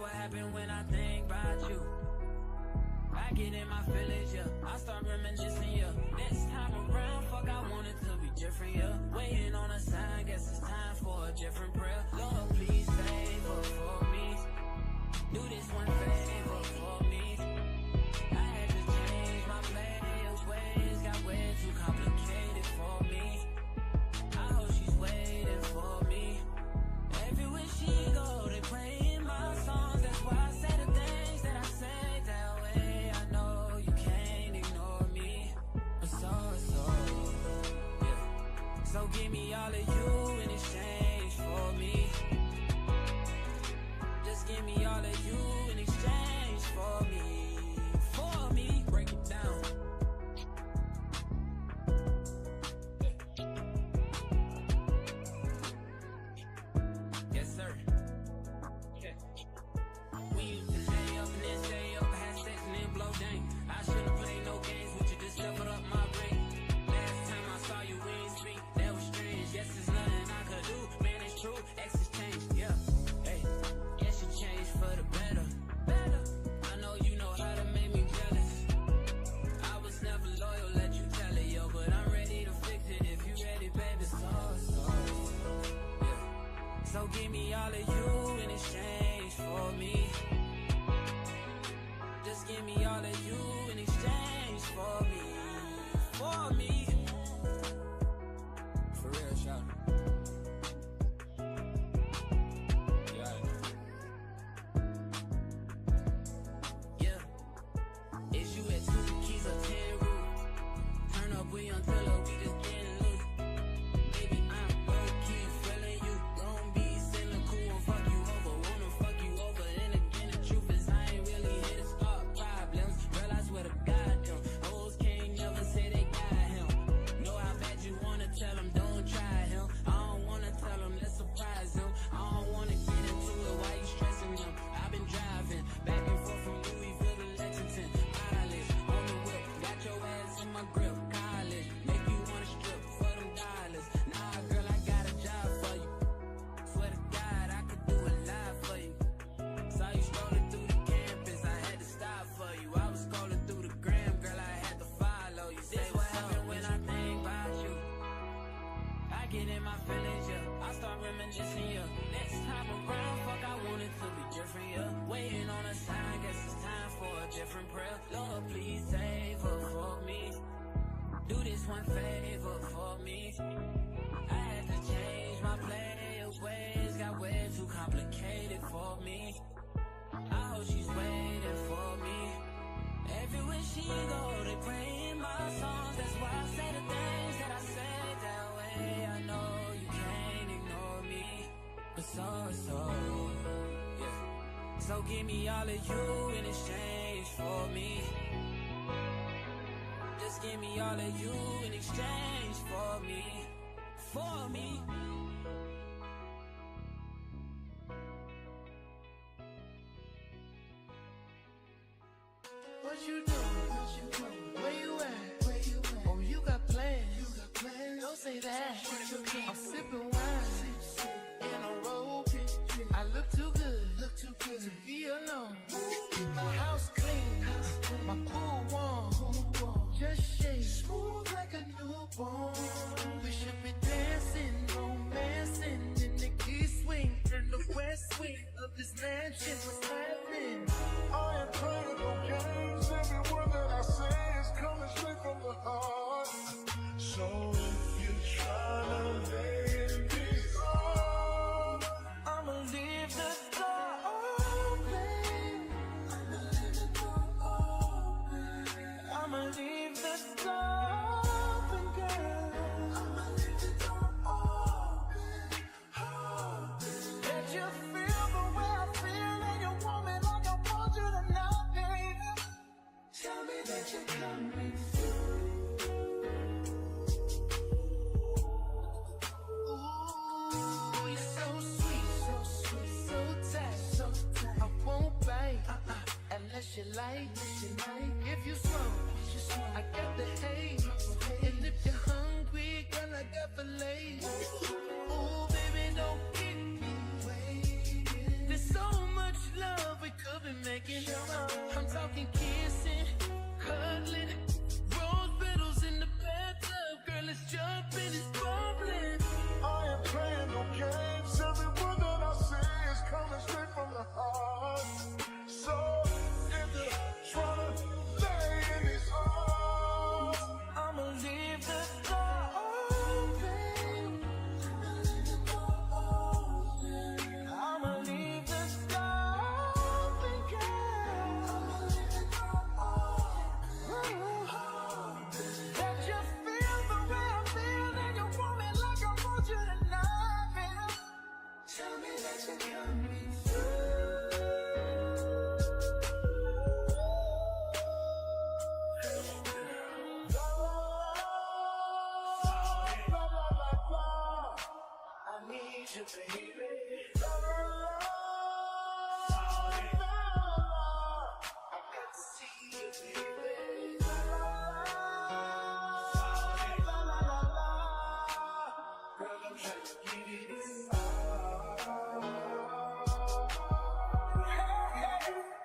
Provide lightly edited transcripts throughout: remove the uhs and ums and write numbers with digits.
what happened when I think about you. I get in my feelings, yeah. I start reminiscing, yeah. Next time around, fuck, I want it to be different, yeah. Waiting on a sign, guess it's time for a different prayer. Lord, please favor for me. Do this one favor for me. I had to change my ways, got way too complicated for me. I hope she's waiting for me. Everywhere she go, they playing my songs. That's why I say the things that I say that way. I know you can't ignore me. Yeah. So give me all of you in exchange for me. Just give me all of you in exchange for me. For me. Break it down. Yes, sir. Yeah. We used to stay up and then stay up, have sex and then blow dang. I should've played no games with you, just leveled up my brain. Last time I saw you, we ain't speak, that was strange. Yes, there's nothing I could do, man, it's true. Exes changed, yeah. Hey, yes, you changed for the better. I know you know how to make me jealous. I was never loyal, let you tell it, yo. But I'm ready to fix it if you ready, baby. Yeah. So give me all of you in exchange for me. Just give me all of you in exchange for me. For me. For real, shout out. We on Tiller, we just getting loose. Baby, I'm low-key feeling you. Long Beach, sending cool, won't fuck you over. Wanna fuck you over. And again, the truth is I ain't really here to start problems. Girl, I swear to God, them hoes can't never say they got him. Know how bad you wanna tell them, don't try him. I don't wanna tell them, let's surprise him. I don't wanna get into it, why you stressing them? I've been driving back and forth from Louisville to Lexington. Mileage on the whip, got your ass in my grip. Make you wanna strip for them dollars. Nah, girl, I got a job for you. Swear to God, I could do a lot for you. Saw you strolling through the campus, I had to stop for you. I was scrolling through the gram, girl, I had to follow you. Say what happened when I think about you. I get in my feelings, yeah. I start reminiscing, yeah. Next time around, fuck, I want it to be different, yeah. Waiting on a sign, guess it's time for a different prayer. Lord, please save her for me. Do this one favor for me. I had to change my ways, got way too complicated for me. I hope she's waiting for me. Everywhere she go, they playing my songs. That's why I say the things that I say that way. I know you can't ignore me, but yeah. So give me all of you in exchange for me. Just give me all of you in exchange for me. For me. What you doing? Where you at? Oh, you got plans. Don't say that. I'm sipping wine in a robe. I look too good to be alone. My house clean, my pool warm. Just shake smooth like a newborn. We should be dancing, romancing in the east wing and the west wing of this mansion. What's happening? I ain't playing no games. Every word that I say is coming straight from the heart. So if you're trying to lay this on, I'ma leave the door open. I'ma leave the door open, girl. Let you feel the way I feel, and you want me like I want you to know, baby. Tell me that you're coming through. Ooh, you're so sweet, so tight. I won't bite unless you like. If you smoke, I got the haze. And if you're hungry, girl, I got fillets. Ooh, baby, don't keep me waiting. There's so much love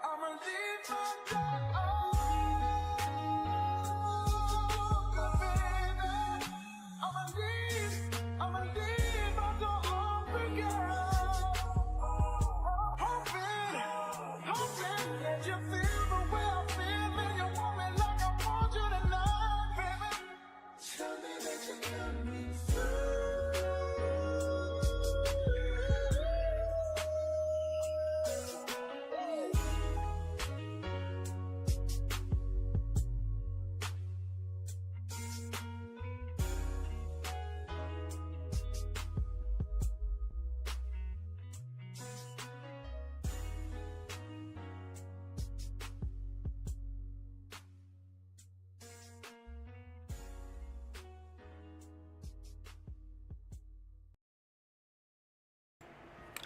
I'ma leave my door open, baby. I'ma leave my door open, girl. Hoping that you feel the way I feel, and you want me like I want you tonight, baby. Tell me that you got me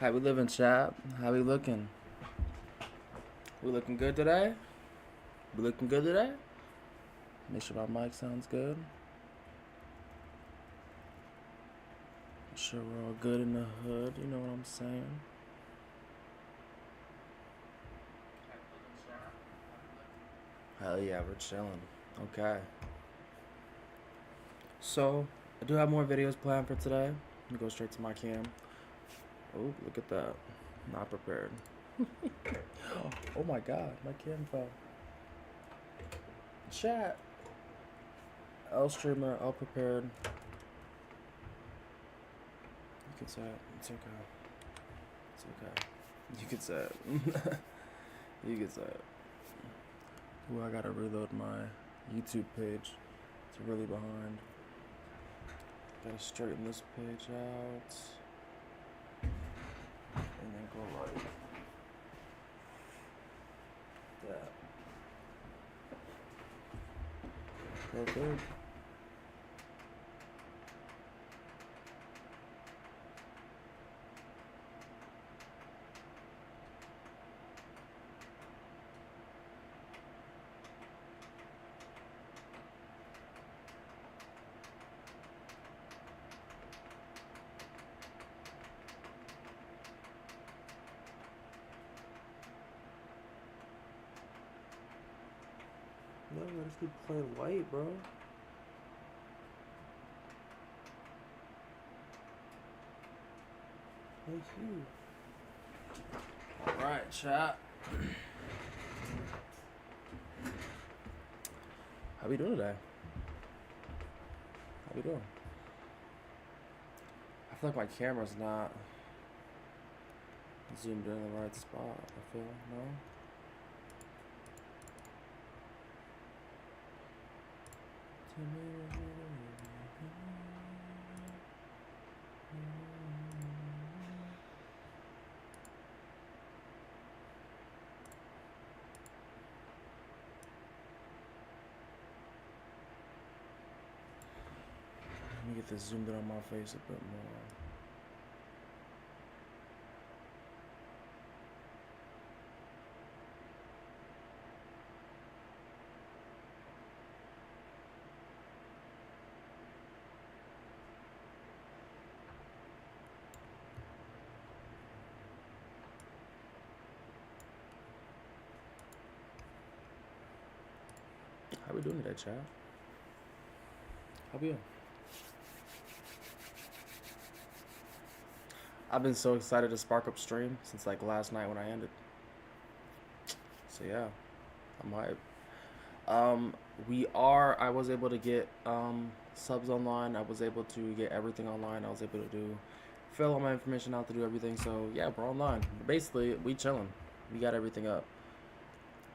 How we living, chap? How we looking? We looking good today? We looking good today? Make sure my mic sounds good. Make sure we're all good in the hood, you know what I'm saying? Hell yeah, we're chilling. Okay. So, I do have more videos planned for today. Let me go straight to my cam. Oh, look at that. Not prepared. Oh my god, my cam fell. Chat. L streamer, L prepared. You can say it. It's okay. It's okay. You can say it. You can say it. Ooh, I gotta reload my YouTube page. It's really behind. Gotta straighten this page out. And then go like that. Perfect. No, I just keep playing white, bro. Thank you. Alright, chat. How we doing today? How we doing? I feel like my camera's not zoomed in the right spot. I feel, no? Let me get this zoomed in on my face a bit more. How we doing today, chat? How we doing? I've been so excited to spark up stream since like last night when I ended. So yeah, I'm hyped. I was able to get subs online. I was able to get everything online. I was able to fill all my information out to do everything. So yeah, we're online. Basically, we chilling. We got everything up.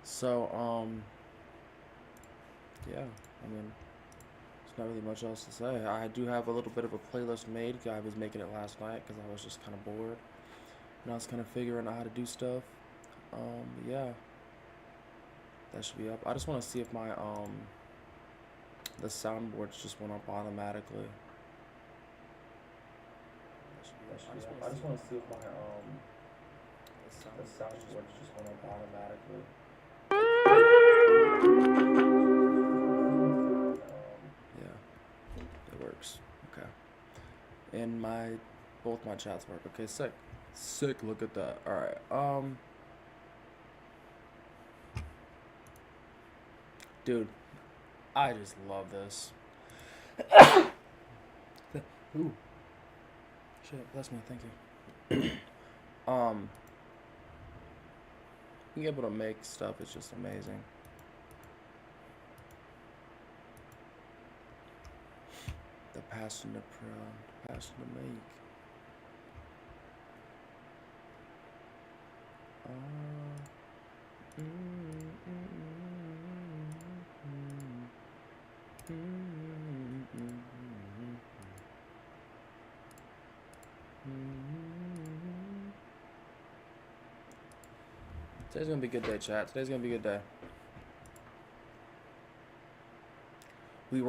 So yeah, I mean, there's not really much else to say. I do have a little bit of a playlist made. I was making it last night because I was just kind of bored. And I was kind of figuring out how to do stuff. Yeah. That should be up. I just want to see if my, the soundboards just went up automatically. That should be I just want to see if my the soundboard just went up automatically. Yeah, it works. Okay. And both my chats work. Okay, sick. Sick. Look at that. All right. Dude, I just love this. Ooh. Shit, bless me, thank you. Being able to make stuff is just amazing. The passion to passion to make. Today's gonna be a good day, chat. Today's gonna be a good day. We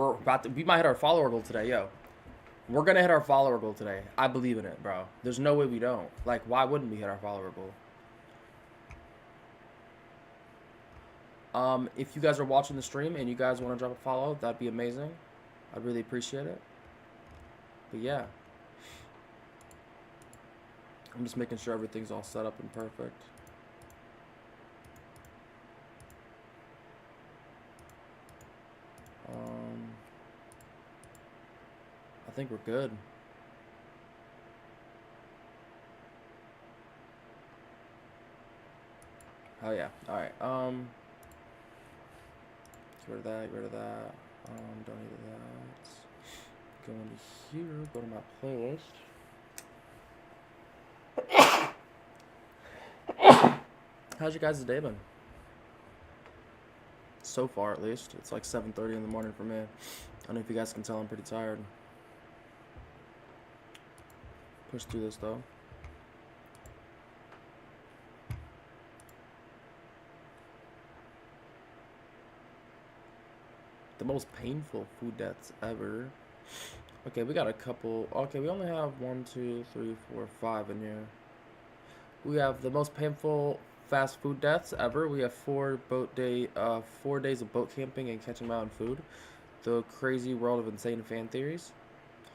might hit our follower goal today, yo. We're gonna hit our follower goal today. I believe in it, bro. There's no way we don't. Like, why wouldn't we hit our follower goal? If you guys are watching the stream and you guys want to drop a follow, that'd be amazing. I'd really appreciate it. But yeah. I'm just making sure everything's all set up and perfect. I think we're good. Oh yeah. All right. Get rid of that. Get rid of that. Don't need that. Go into here. Go to my playlist. How's your guys' day been? So far, at least. It's like 7:30 in the morning for me. I don't know if you guys can tell I'm pretty tired. Push through this though. The most painful food deaths ever. Okay, we got a couple. Okay, we only have 1, 2, 3, 4, 5 in here. We have the most painful fast food deaths ever. We have 4 days of boat camping and catching mountain food. The crazy world of insane fan theories.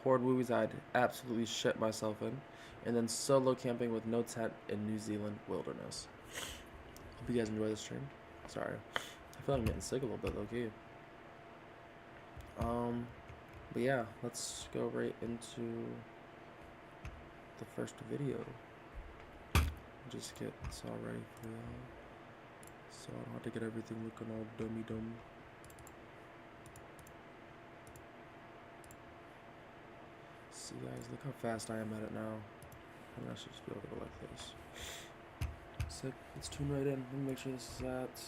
Horror movies I'd absolutely shit myself in. And then solo camping with no tent in New Zealand wilderness. Hope you guys enjoy the stream. Sorry. I feel like I'm getting sick a little bit, low-key. But yeah, let's go right into the first video. Just get this all ready for y'all. So I don't have to get everything looking all dummy-dumb. See guys, look how fast I am at it now. I should just be able to go like this. Sick. Let's tune right in. Let me make sure this is at.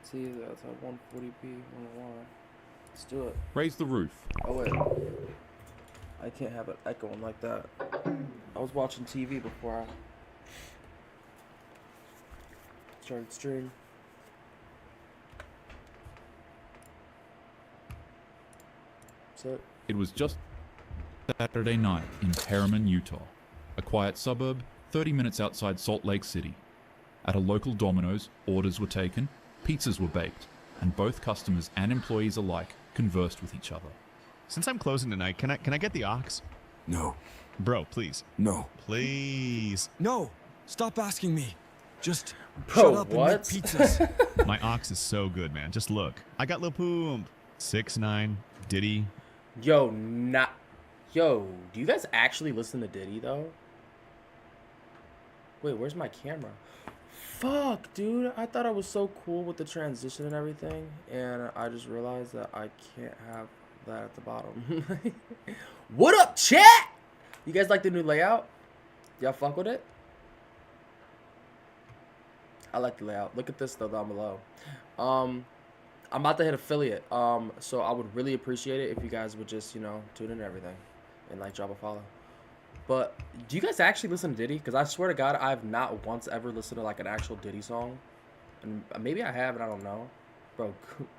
See, that's at 140p. Let's do it. Raise the roof. Oh wait. I can't have it echoing like that. I was watching TV before I started stream. So It was just Saturday night in Perriman, Utah, a quiet suburb 30 minutes outside Salt Lake City. At a local Domino's, orders were taken, pizzas were baked, and both customers and employees alike conversed with each other. Since I'm closing tonight, can I get the aux? No. Bro, please. No. Please. No! Stop asking me. Just Bro, shut up what? and make pizzas. My aux is so good, man. Just look. I got Lil Poom, 6ix9ine, Diddy. Yo, do you guys actually listen to Diddy though? Wait, where's my camera? Fuck, dude. I thought I was so cool with the transition and everything, and I just realized that I can't have that at the bottom. What up, chat? You guys like the new layout? Y'all fuck with it? I like the layout. Look at this though down below. I'm about to hit affiliate. So I would really appreciate it if you guys would just, tune in and everything and like drop a follow. But do you guys actually listen to Diddy? Because I swear to God, I've not once ever listened to like an actual Diddy song. And maybe I have, and I don't know. Bro,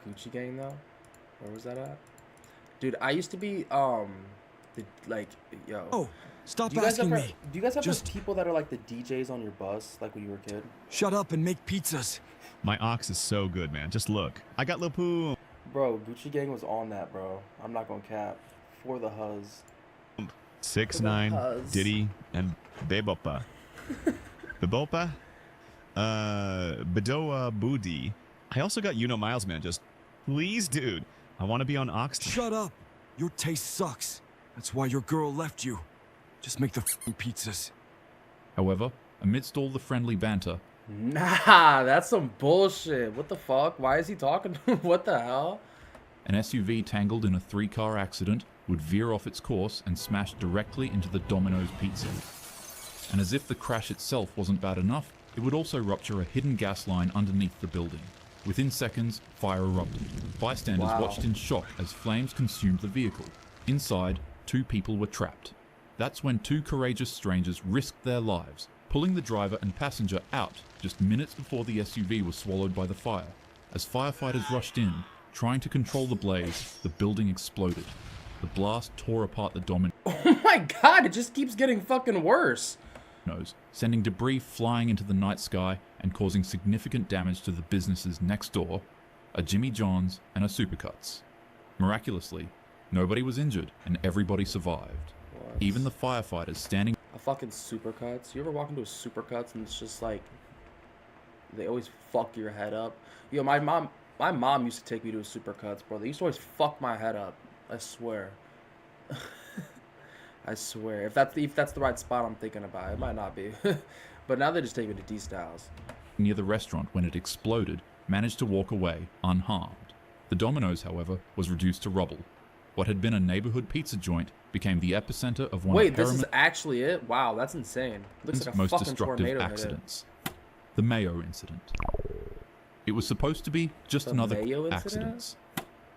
Gucci Gang though? Where was that at? Dude, I used to be, yo. Oh, Stop Do you guys asking ever? me. Do you guys have those Just people that are like the DJs on your bus, like when you were a kid? shut up and make pizzas. My ox is so good, man. Just look. I got Lil Poom. Bro, Gucci Gang was on that, bro. I'm not gonna cap. For the Huzz. 6ix9ine, Huzz. Diddy, and Bebopa. Bebopa? Bedoa Booty. I also got Miles, man. Just, please, dude. I want to be on Ox. Shut up. Your taste sucks. That's why your girl left you. Just make the f***ing pizzas. However, amidst all the friendly banter, Nah, that's some bullshit. What the fuck? Why is he talking? What the hell? an SUV tangled in a 3-car accident would veer off its course and smash directly into the Domino's pizza. And as if the crash itself wasn't bad enough, it would also rupture a hidden gas line underneath the building. Within seconds, fire erupted. Bystanders Wow. watched in shock as flames consumed the vehicle. Inside, 2 people were trapped. That's when 2 courageous strangers risked their lives, pulling the driver and passenger out just minutes before the SUV was swallowed by the fire. As firefighters rushed in, trying to control the blaze, the building exploded. The blast tore apart the Domino's, Oh my god, it just keeps getting fucking worse. sending debris flying into the night sky and causing significant damage to the businesses next door, a Jimmy John's and a Supercuts. Miraculously, nobody was injured and everybody survived. What? Even the firefighters standing A fucking Supercuts. You ever walk into a Supercuts and it's just like they always fuck your head up. Yo, my mom used to take me to a Supercuts, bro. They used to always fuck my head up. I swear. I swear. If that's the right spot I'm thinking about, it might not be. But now they just take me to D Styles. near the restaurant when it exploded managed to walk away unharmed. The Domino's, however, was reduced to rubble. What had been a neighborhood pizza joint became the epicenter of one Wait, of this is Harriman's actually it? Wow, that's insane. Looks like a most fucking destructive tornado hit it. accidents. The Mayo incident. It was supposed to be just The another Mayo incident? accident.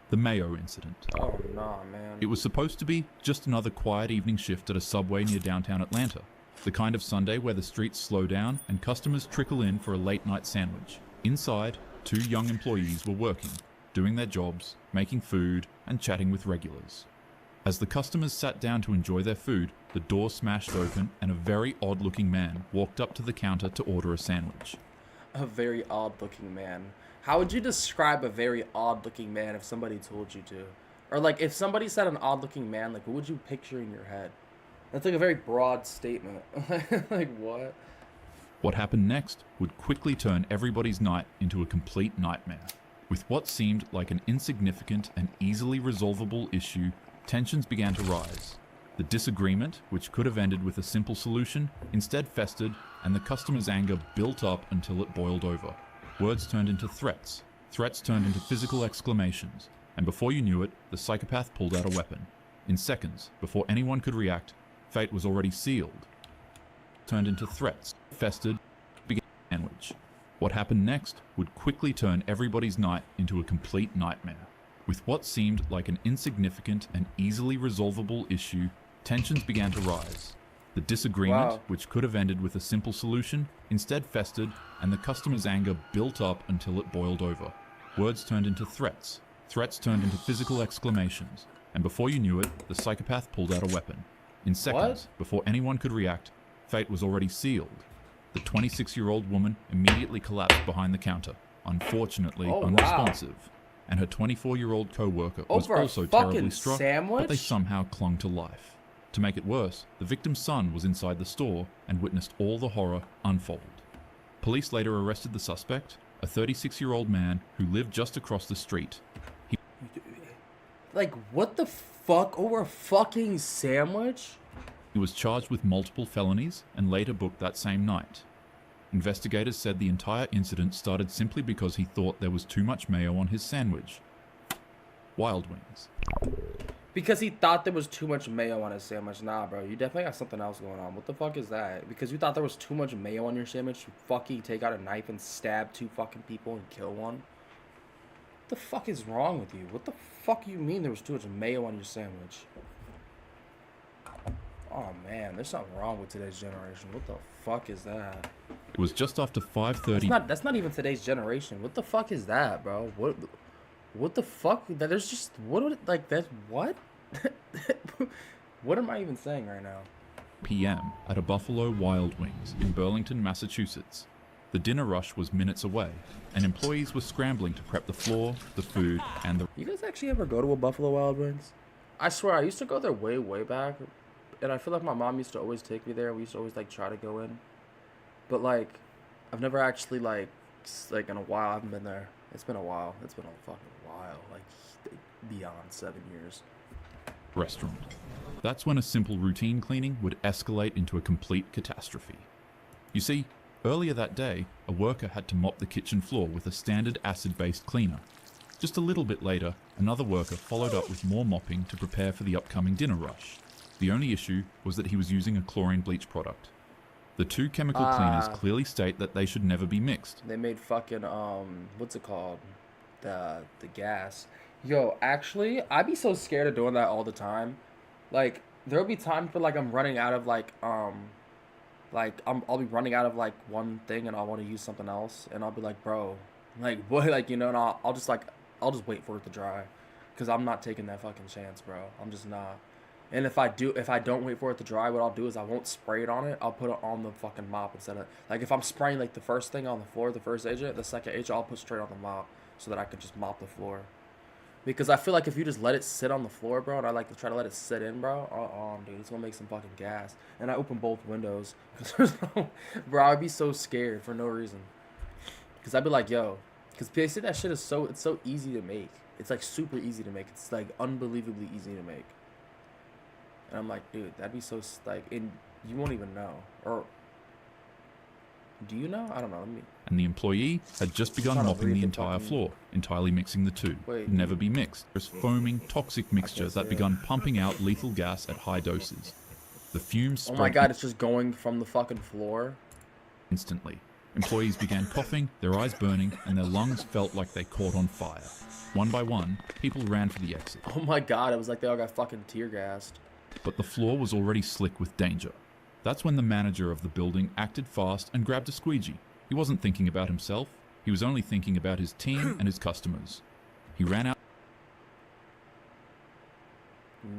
The Mayo incident. Oh, nah, man. It was supposed to be just another quiet evening shift at a Subway near downtown Atlanta. The kind of Sunday where the streets slow down and customers trickle in for a late night sandwich. Inside, 2 young employees were working, doing their jobs, making food, and chatting with regulars. As the customers sat down to enjoy their food, the door smashed open and a very odd-looking man walked up to the counter to order a sandwich. A very odd-looking man. How would you describe a very odd-looking man if somebody told you to? Or, like, if somebody said an odd-looking man, like, what would you picture in your head? That's, like, a very broad statement. Like, what? What happened next would quickly turn everybody's night into a complete nightmare. With what seemed like an insignificant and easily resolvable issue, tensions began to rise. The disagreement, which could have ended with a simple solution, instead festered, and the customer's anger built up until it boiled over. Words turned into threats, threats turned into physical exclamations, and before you knew it, the psychopath pulled out a weapon. In seconds, before anyone could react, fate was already sealed. Turned into threats, festered, began a sandwich. What happened next would quickly turn everybody's night into a complete nightmare. With what seemed like an insignificant and easily resolvable issue, tensions began to rise. The disagreement, Wow. which could have ended with a simple solution, instead festered, and the customer's anger built up until it boiled over. Words turned into threats, threats turned into physical exclamations, and before you knew it, the psychopath pulled out a weapon. In seconds, before anyone could react, fate was already sealed. The 26-year-old woman immediately collapsed behind the counter, unfortunately Oh, wow. unresponsive, and her 24-year-old co-worker was Over a also fucking terribly struck, but sandwich? they somehow clung to life. To make it worse, the victim's son was inside the store and witnessed all the horror unfold. Police later arrested the suspect, a 36-year-old man who lived just across the street. Like, what the fuck? Over a fucking sandwich? He was charged with multiple felonies and later booked that same night. Investigators said the entire incident started simply because he thought there was too much mayo on his sandwich. Wild Wings. Because he thought there was too much mayo on his sandwich. Nah, bro, you definitely got something else going on. What the fuck is that? Because you thought there was too much mayo on your sandwich, you fucking take out a knife and stab 2 fucking people and kill one? What the fuck is wrong with you? What the fuck you mean there was too much mayo on your sandwich? Oh man, there's something wrong with today's generation. What the fuck is that? It was just after 5:30 That's not even today's generation. What the fuck is that, bro? What the fuck? There's just what like that what? What am I even saying right now? p.m. at a Buffalo Wild Wings in Burlington, Massachusetts. The dinner rush was minutes away, and employees were scrambling to prep the floor, the food, and the You guys actually ever go to a Buffalo Wild Wings? I swear, I used to go there way, way back. And I feel like my mom used to always take me there. We used to always, like, try to go in. But, like, I've never actually, like in a while, I haven't been there. It's been a while. It's been a fucking while. Like, beyond 7 years. restaurant. That's when a simple routine cleaning would escalate into a complete catastrophe. You see, earlier that day, a worker had to mop the kitchen floor with a standard acid-based cleaner. Just a little bit later, another worker followed up with more mopping to prepare for the upcoming dinner rush. The only issue was that he was using a chlorine bleach product. The two chemical cleaners clearly state that they should never be mixed. They made fucking, what's it called? The gas. Yo, actually, I'd be so scared of doing that all the time. Like, there'll be times where, like, I'm running out of, like, I'll be running out of, like, one thing and I want to use something else. And I'll be like, bro, like, what, like, you know, and I'll just wait for it to dry. Because I'm not taking that fucking chance, bro. I'm just not. And if I don't wait for it to dry, what I'll do is I won't spray it on it. I'll put it on the fucking mop instead of, like, if I'm spraying, like, the first thing on the floor, the first agent, the second agent, I'll put straight on the mop so that I can just mop the floor. Because I feel like if you just let it sit on the floor, bro, and I like to try to let it sit in, bro, dude, it's gonna make some fucking gas. And I open both windows. Bro, I'd be so scared for no reason. Because I'd be like, yo, because they say that shit is it's so easy to make. It's, like, super easy to make. It's, like, unbelievably easy to make. And I'm like, dude, that'd be so, like, and you won't even know. Or, do you know? I don't know. Let me. And the employee had just begun trying to mopping read the the entire fucking- floor, entirely mixing the two. Wait. Never be mixed. There's foaming, toxic mixture say that begun pumping out lethal gas at high doses. The fumes Oh my spread god, it's just going from the fucking floor. instantly. Employees began coughing, their eyes burning, and their lungs felt like they caught on fire. One by one, people ran for the exit. Oh my god, it was like they all got fucking tear gassed. But the floor was already slick with danger. That's when the manager of the building acted fast and grabbed a squeegee. He wasn't thinking about himself. He was only thinking about his team and his customers. He ran out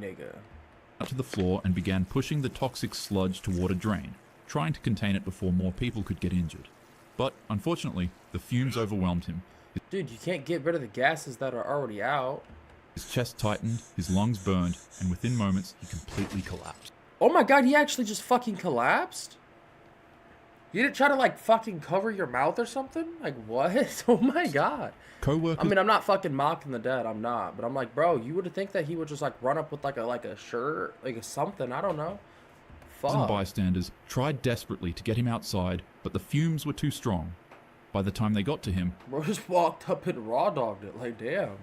Nigga. to the floor and began pushing the toxic sludge toward a drain, trying to contain it before more people could get injured. But, unfortunately, the fumes overwhelmed him. Dude, you can't get rid of the gases that are already out. His chest tightened, his lungs burned, and within moments, he completely collapsed. Oh my god, he actually just fucking collapsed? You didn't try to, like, fucking cover your mouth or something? Like, what? Oh my god. Co-workers I mean, I'm not fucking mocking the dead, I'm not. But I'm like, bro, you would think that he would just, like, run up with, like a shirt, like, a something, I don't know. and Fuck. bystanders tried desperately to get him outside, but the fumes were too strong. By the time they got to him, Bro just walked up and raw dogged it, like, damn.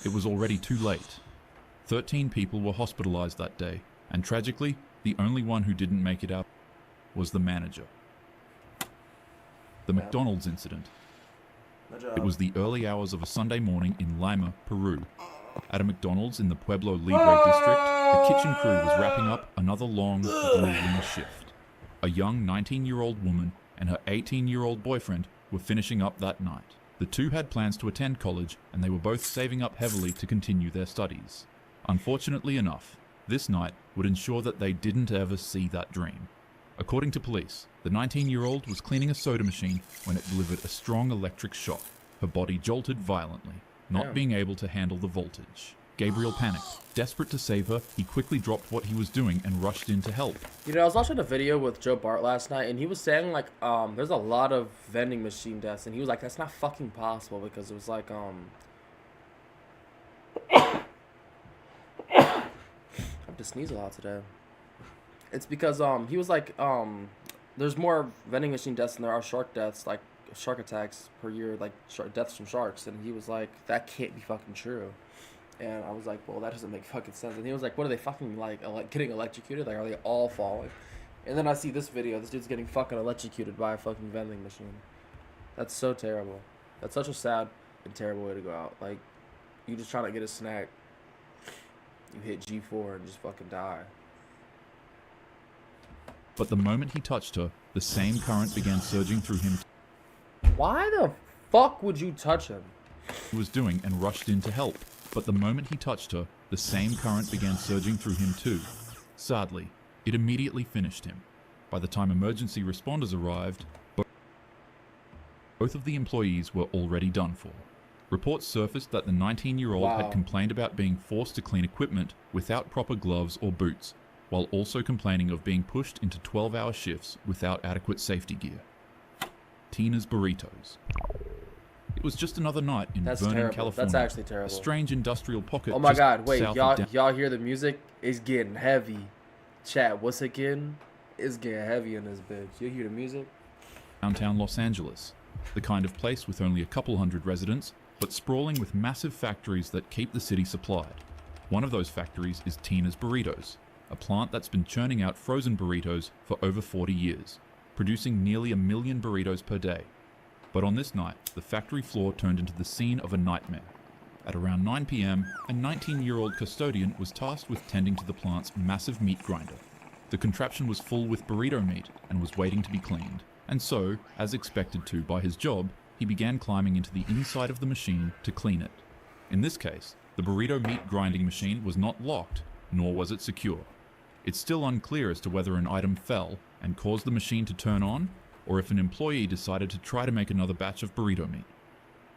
it was already too late. 13 people were hospitalized that day, and tragically, the only one who didn't make it out was the manager. The McDonald's incident. It was the early hours of a Sunday morning in Lima, Peru. At a McDonald's in the Pueblo Libre district, the kitchen crew was wrapping up another long, grueling shift. A young 19-year-old woman and her 18-year-old boyfriend were finishing up that night. The two had plans to attend college, and they were both saving up heavily to continue their studies. Unfortunately enough, this night would ensure that they didn't ever see that dream. According to police, the 19-year-old was cleaning a soda machine when it delivered a strong electric shock. Her body jolted violently, not Damn. being able to handle the voltage. Gabriel panicked. Desperate to save her, he quickly dropped what he was doing and rushed in to help. You know, I was watching a video with Joe Bart last night, and he was saying, like, there's a lot of vending machine deaths, and he was like, that's not fucking possible, because it was like, I have to sneeze a lot today. It's because, he was like, there's more vending machine deaths than there are shark deaths, like, shark attacks per year, like, deaths from sharks, and he was like, that can't be fucking true. And I was like, well, that doesn't make fucking sense. And he was like, what are they fucking, like getting electrocuted? Like, are they all falling? And then I see this video. This dude's getting fucking electrocuted by a fucking vending machine. That's so terrible. That's such a sad and terrible way to go out. Like, you just trying to get a snack. You hit G4 and just fucking die. But the moment he touched her, the same current began surging through him Why the fuck would you touch him? he was doing and rushed in to help. But the moment he touched her, the same current began surging through him too. Sadly, It immediately finished him. By the time emergency responders arrived, both of the employees were already done for. Reports surfaced that the 19-year-old Wow. had complained about being forced to clean equipment without proper gloves or boots, while also complaining of being pushed into 12-hour shifts without adequate safety gear. Tina's Burritos. It was just another night in That's Vernon, terrible. California. That's actually terrible. A strange industrial pocket. Oh my just god, wait, south y'all of y'all hear the music? It's getting heavy. Chat, what's it getting? It's getting heavy in this bitch. You hear the music? downtown Los Angeles, the kind of place with only a couple hundred residents, but sprawling with massive factories that keep the city supplied. One of those factories is Tina's Burritos, a plant that's been churning out frozen burritos for over 40 years, producing nearly 1 million burritos per day. But on this night, the factory floor turned into the scene of a nightmare. At around 9 p.m., a 19-year-old custodian was tasked with tending to the plant's massive meat grinder. The contraption was full with burrito meat and was waiting to be cleaned, and so, as expected to by his job, he began climbing into the inside of the machine to clean it. In this case, the burrito meat grinding machine was not locked, nor was it secure. It's still unclear as to whether an item fell and caused the machine to turn on, or if an employee decided to try to make another batch of burrito meat.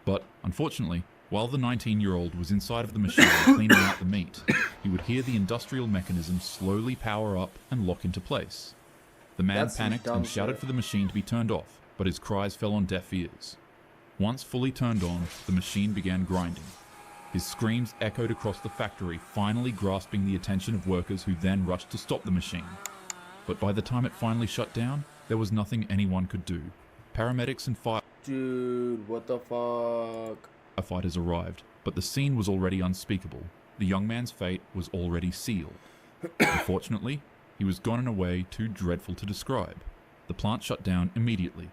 But, unfortunately, while the 19-year-old was inside of the machine cleaning out the meat, he would hear the industrial mechanism slowly power up and lock into place. The man That's some panicked dumb and shouted shit. for the machine to be turned off, but his cries fell on deaf ears. Once fully turned on, the machine began grinding. His screams echoed across the factory, finally grasping the attention of workers who then rushed to stop the machine. But by the time it finally shut down, there was nothing anyone could do. Paramedics and Dude, what the fuck? firefighters arrived, but the scene was already unspeakable. The young man's fate was already sealed. Unfortunately, he was gone in a way too dreadful to describe. The plant shut down immediately.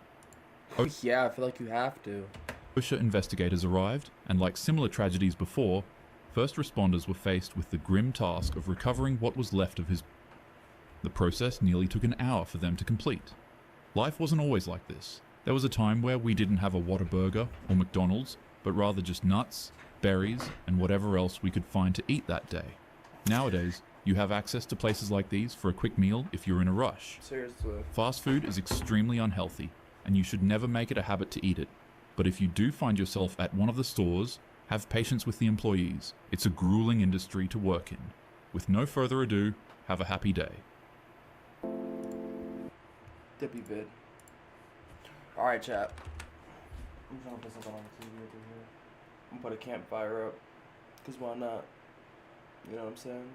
Yeah, I feel like you have to. OSHA investigators arrived, and like similar tragedies before, first responders were faced with the grim task of recovering what was left of his. The process nearly took an hour for them to complete. Life wasn't always like this. There was a time where we didn't have a Whataburger or McDonald's, but rather just nuts, berries, and whatever else we could find to eat that day. Nowadays, you have access to places like these for a quick meal if you're in a rush. Seriously. Fast food is extremely unhealthy, and you should never make it a habit to eat it. But if you do find yourself at one of the stores, have patience with the employees. It's a grueling industry to work in. With no further ado, have a happy day. Dippy vid. Alright, chat. I'm trying to put something on the TV over here. I'm gonna put a campfire up. Cause why not? You know what I'm saying?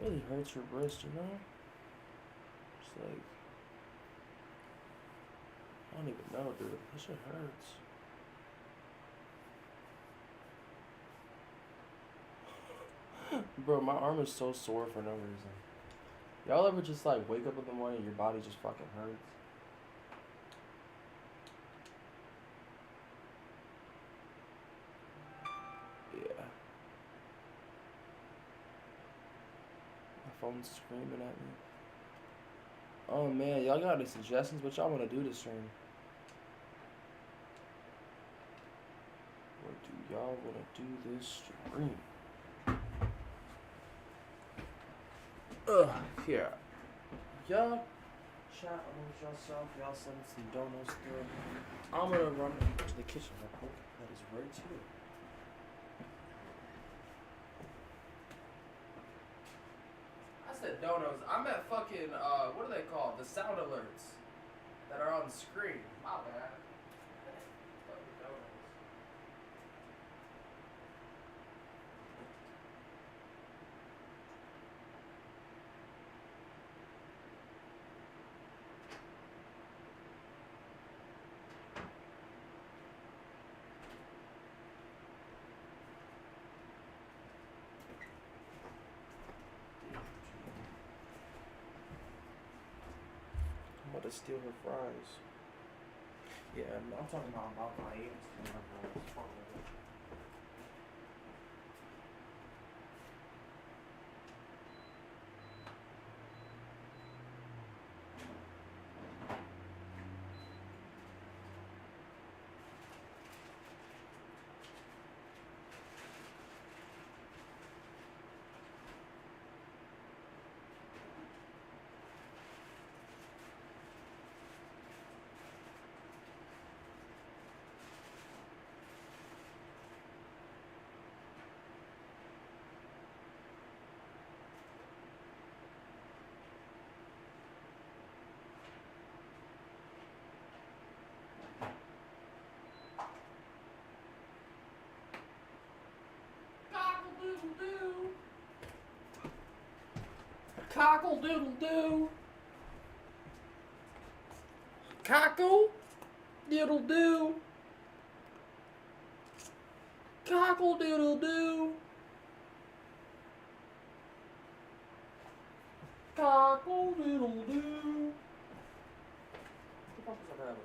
It really hurts your wrist, you know? It's like, I don't even know, dude. This shit hurts. Bro, my arm is so sore for no reason. Y'all ever just like wake up in the morning and your body just fucking hurts? Yeah. My phone's screaming at me. Oh man, y'all got any suggestions? What y'all want to do this stream? What do y'all want to do this stream? Here. Y'all chat amongst yourself. Y'all send some donuts through. I'm gonna run to the kitchen real quick. That is right here. I said donuts. I meant fucking, what are they called? The sound alerts that are on the screen. My bad. Fucking donuts. I'm about to steal her fries. Yeah, I'm talking about my ears. Stealing her fries. Fuck with it. Cockle doodle doo. Cockle doodle doo. Cockle doodle doo. Cockle doodle doo. What the fuck is that?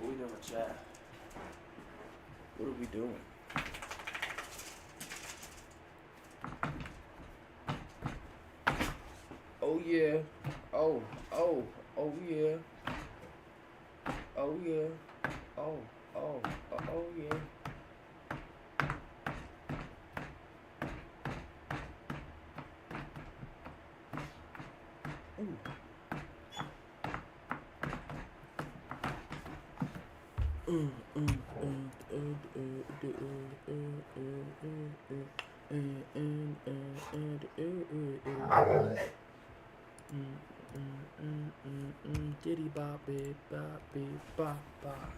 We never chat. What are we doing? Oh yeah. Oh yeah. Oh yeah. Oh yeah. Ooh. Diddy bop bip bop bip bop bop.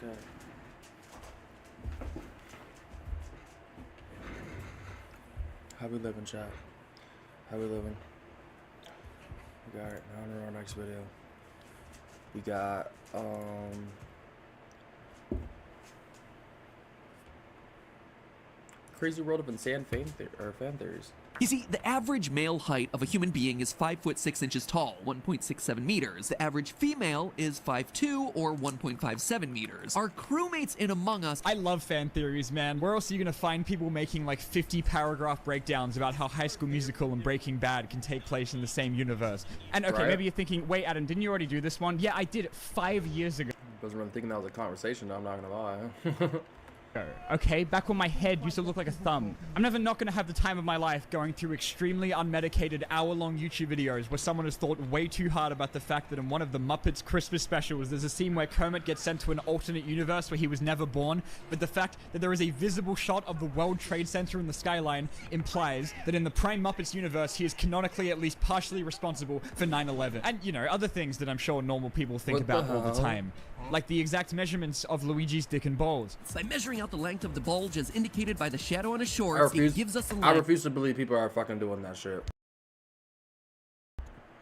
Okay. How we living, chat? How we living? We got it. Now on to our next video. We got Crazy World of Insane fan theories. You see, the average male height of a human being is 5 foot 6 inches tall, 1.67 meters. The average female is 5'2" or 1.57 meters. Our crewmates in Among Us, I love fan theories, man. Where else are you gonna find people making like 50 paragraph breakdowns about how High School Musical and Breaking Bad can take place in the same universe? And okay, Right. maybe you're thinking, wait, Adam, didn't you already do this one? Yeah, I did it 5 years ago. Wasn't really thinking that was a conversation, I'm not gonna lie. Okay, back when my head used to look like a thumb. I'm never not gonna have the time of my life going through extremely unmedicated hour-long YouTube videos where someone has thought way too hard about the fact that in one of the Muppets Christmas specials, there's a scene where Kermit gets sent to an alternate universe where he was never born, but the fact that there is a visible shot of the World Trade Center in the skyline implies that in the Prime Muppets universe, he is canonically at least partially responsible for 9/11. And, you know, other things that I'm sure normal people think What the about all the hell? time. Like the exact measurements of Luigi's dick and balls. by measuring out the length of the bulge as indicated by the shadow on his I shorts, refuse. it gives us a I length refuse to believe people are fucking doing that shit.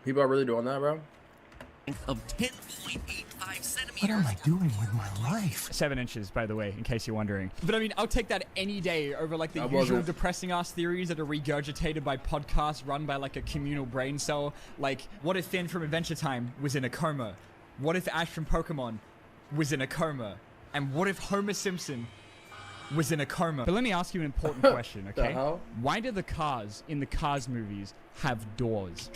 People are really doing that, bro. of 10.85 centimeters. What am I doing with my life? 7 inches, by the way, in case you're wondering. But I mean, I'll take that any day over like the I usual wasn't. depressing ass theories that are regurgitated by podcasts run by like a communal brain cell. Like, what if Finn from Adventure Time was in a coma? What if Ash from Pokemon was in a coma? And what if Homer Simpson was in a coma? But let me ask you an important question, The okay? hell? Why do the cars in the Cars movies have doors?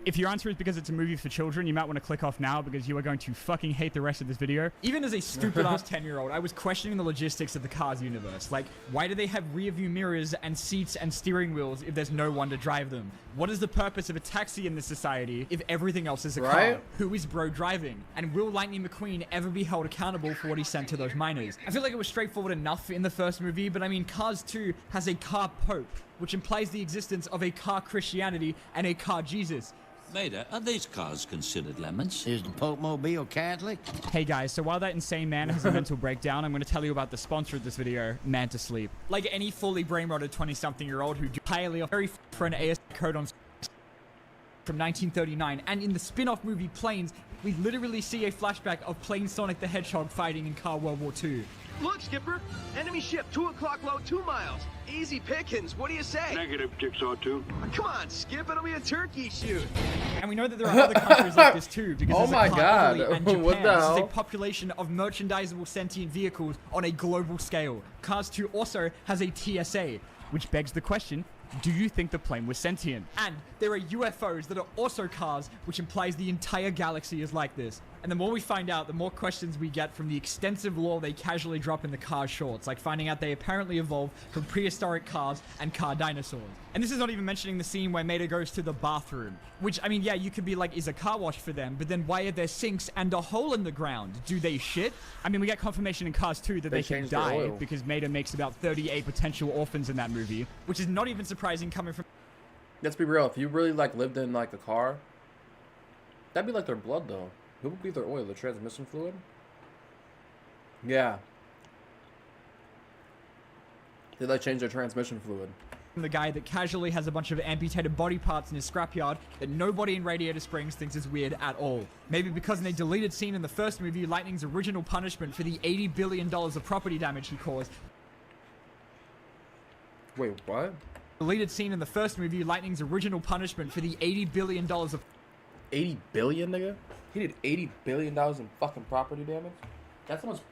If your answer is because it's a movie for children, you might want to click off now because you are going to fucking hate the rest of this video. Even as a stupid ass 10-year-old, I was questioning the logistics of the Cars universe. Like, why do they have rear view mirrors and seats and steering wheels if there's no one to drive them? What is the purpose of a taxi in this society if everything else is a car? Right? Who is bro driving? And will Lightning McQueen ever be held accountable for what he sent to those miners? I feel like it was straightforward enough in the first movie, but I mean, Cars 2 has a car pope, which implies the existence of a car Christianity and a car Jesus. Maida, are these cars considered lemons? Is the Pope Mobile Catholic? Hey guys, so while that insane man has a mental breakdown, I'm going to tell you about the sponsor of this video, Manta Sleep. Like any fully brain-rotted 20-something-year-old who highly off very for an AS code on from 1939, and in the spin-off movie Planes, we literally see a flashback of Plane Sonic the Hedgehog fighting in Car World War II. Look, Skipper! Enemy ship, 2 o'clock low, 2 miles. Easy pickings, what do you say? Negative, Jigsaw 2. Come on, Skip, it'll be a turkey shoot. And we know that there are other countries like this too, because Oh there's my a car God. Italy and Japan. What the This is a hell? population of merchandisable sentient vehicles on a global scale. Cars 2 also has a TSA, which begs the question, do you think the plane was sentient? And there are UFOs that are also cars, which implies the entire galaxy is like this. And the more we find out, the more questions we get from the extensive lore they casually drop in the Cars shorts, like finding out they apparently evolved from prehistoric cars and car dinosaurs. And this is not even mentioning the scene where Maida goes to the bathroom, which, I mean, yeah, you could be like, is a car wash for them, but then why are there sinks and a hole in the ground? Do they shit? I mean, we get confirmation in Cars 2 that they can changed their die oil. because Maida makes about 38 potential orphans in that movie, which is not even surprising coming from... Let's be real. If you really like lived in like a car, that'd be like their blood though. Who would be their oil? The transmission fluid? Yeah. They like change their transmission fluid. the guy that casually has a bunch of amputated body parts in his scrapyard that nobody in Radiator Springs thinks is weird at all. Maybe because in a deleted scene in the first movie, Lightning's original punishment for the $80 billion of property damage he caused. Wait, what? Deleted scene in the first movie, Lightning's original punishment for the $80 billion of... 80 billion, nigga? He did $80 billion in fucking property damage? That's almost...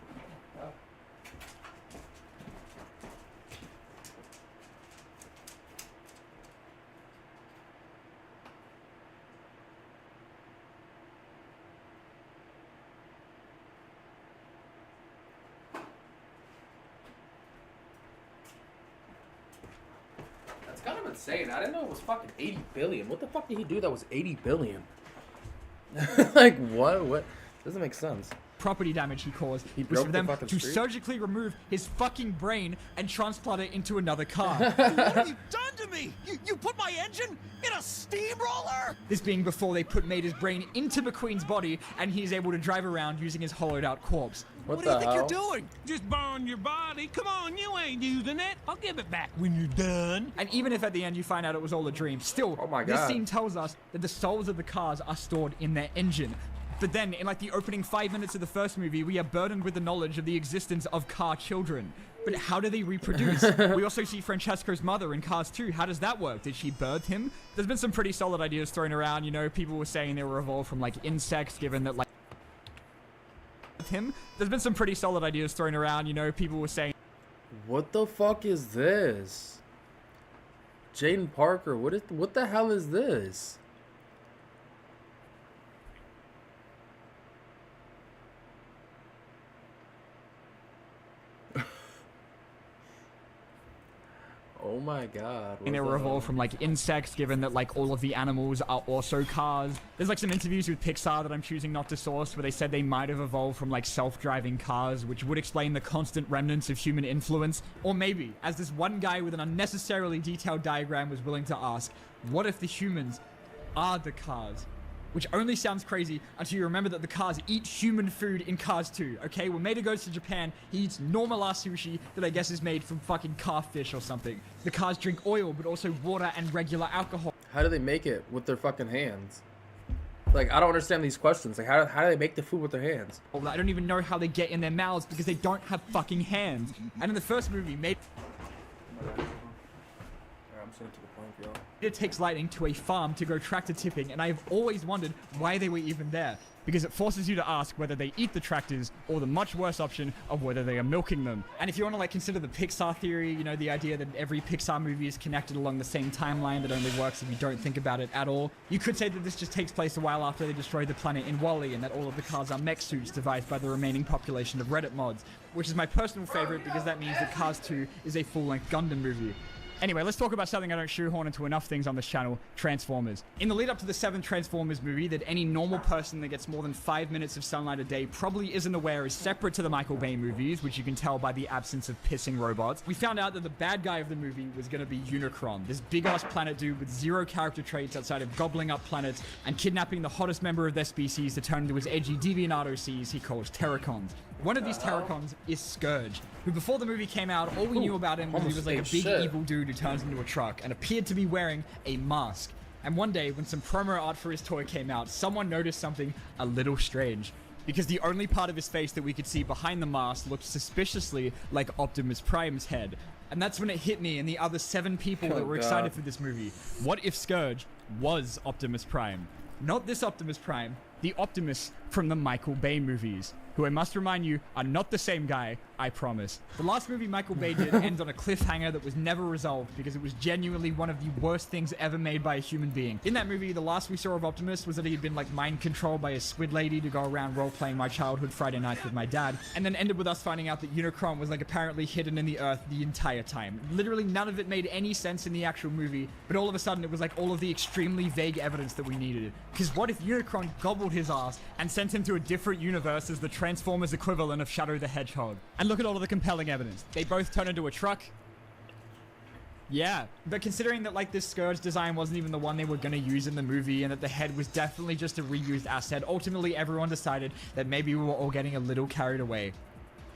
That's kind of insane. I didn't know it was fucking 80 billion. What the fuck did he do that was 80 billion? Like, what? What? Doesn't make sense. property damage he caused He was broke for the them fucking to street? surgically remove his fucking brain and transplant it into another car. What have you done to me? You put my engine in a steamroller? This being before they put Maida's brain into McQueen's body and he's able to drive around using his hollowed out corpse. What do you the think hell? you're doing? Just borrowing your body? Come on, you ain't using it. I'll give it back when you're done. And even if at the end you find out it was all a dream, still, Oh my this God. scene tells us that the souls of the cars are stored in their engine. But then, in like the opening 5 minutes of the first movie, we are burdened with the knowledge of the existence of car children. But how do they reproduce? We also see Francesco's mother in Cars 2. How does that work? Did she birth him? There's been some pretty solid ideas thrown around. You know, people were saying they were evolved from like insects, given that like him. There's been some pretty solid ideas thrown around. You know, people were saying. What the fuck is this? Jaden Parker, what the hell is this? Oh my god. They were evolved from like insects, given that like all of the animals are also cars. There's like some interviews with Pixar that I'm choosing not to source where they said they might have evolved from like self-driving cars, which would explain the constant remnants of human influence. Or maybe, as this one guy with an unnecessarily detailed diagram was willing to ask, what if the humans are the cars? Which only sounds crazy until you remember that the cars eat human food in Cars 2, okay? When Mater goes to Japan, he eats normal-ass sushi that I guess is made from fucking car fish or something. The cars drink oil, but also water and regular alcohol. How do they make it with their fucking hands? Like, I don't understand these questions. Like, how do they make the food with their hands? I don't even know how they get in their mouths because they don't have fucking hands. And in the first movie, Mater it takes Lightning to a farm to go tractor tipping, and I've always wondered why they were even there. Because it forces you to ask whether they eat the tractors, or the much worse option of whether they are milking them. And if you want to like consider the Pixar theory, you know, the idea that every Pixar movie is connected along the same timeline that only works if you don't think about it at all, you could say that this just takes place a while after they destroy the planet in WALL-E, and that all of the cars are mech suits devised by the remaining population of Reddit mods, which is my personal favorite because that means that Cars 2 is a full-length Gundam movie. Anyway, let's talk about something I don't shoehorn into enough things on this channel, Transformers. In the lead up to the 7th Transformers movie that any normal person that gets more than 5 minutes of sunlight a day probably isn't aware is separate to the Michael Bay movies, which you can tell by the absence of pissing robots, we found out that the bad guy of the movie was going to be Unicron, this big-ass planet dude with zero character traits outside of gobbling up planets and kidnapping the hottest member of their species to turn into his edgy DeviantArt OCs he calls Terracons. One of these Terracons is Scourge, who before the movie came out, all we knew about him was he was like a big evil dude who turns into a truck and appeared to be wearing a mask. And one day, when some promo art for his toy came out, someone noticed something a little strange. Because the only part of his face that we could see behind the mask looked suspiciously like Optimus Prime's head. And that's when it hit me and the other 7 people that were excited for this movie. What if Scourge was Optimus Prime? Not this Optimus Prime, the Optimus from the Michael Bay movies, who I must remind you are not the same guy, I promise. The last movie Michael Bay did ends on a cliffhanger that was never resolved because it was genuinely one of the worst things ever made by a human being. In that movie, the last we saw of Optimus was that he had been like mind controlled by a squid lady to go around role-playing My Childhood Friday Nights with my dad, and then ended with us finding out that Unicron was like apparently hidden in the earth the entire time. Literally none of it made any sense in the actual movie, but all of a sudden it was like all of the extremely vague evidence that we needed. Because what if Unicron gobbled his ass and sent him to a different universe as the Transformers equivalent of Shadow the Hedgehog? And look at all of the compelling evidence. They both turn into a truck. Yeah, but considering that like this Scourge design wasn't even the one they were going to use in the movie and that the head was definitely just a reused asset, ultimately everyone decided that maybe we were all getting a little carried away.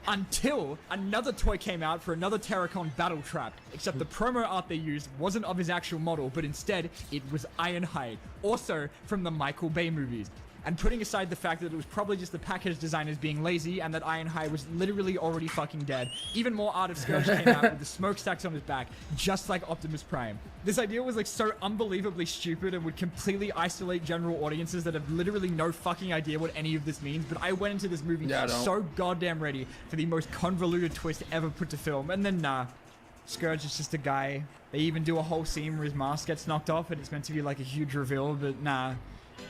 Until another toy came out for another Terracon Battle Trap, except the promo art they used wasn't of his actual model, but instead it was Ironhide, also from the Michael Bay movies. And putting aside the fact that it was probably just the package designers being lazy and that Ironhide was literally already fucking dead, even more art of Scourge came out with the smokestacks on his back, just like Optimus Prime. This idea was like so unbelievably stupid and would completely isolate general audiences that have literally no fucking idea what any of this means, but I went into this movie so goddamn ready for the most convoluted twist ever put to film, and then nah. Scourge is just a guy. They even do a whole scene where his mask gets knocked off and it's meant to be like a huge reveal, but nah.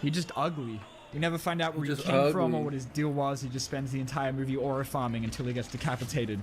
He's just ugly. You never find out where he came from or what his deal was. He just spends the entire movie aura farming until he gets decapitated.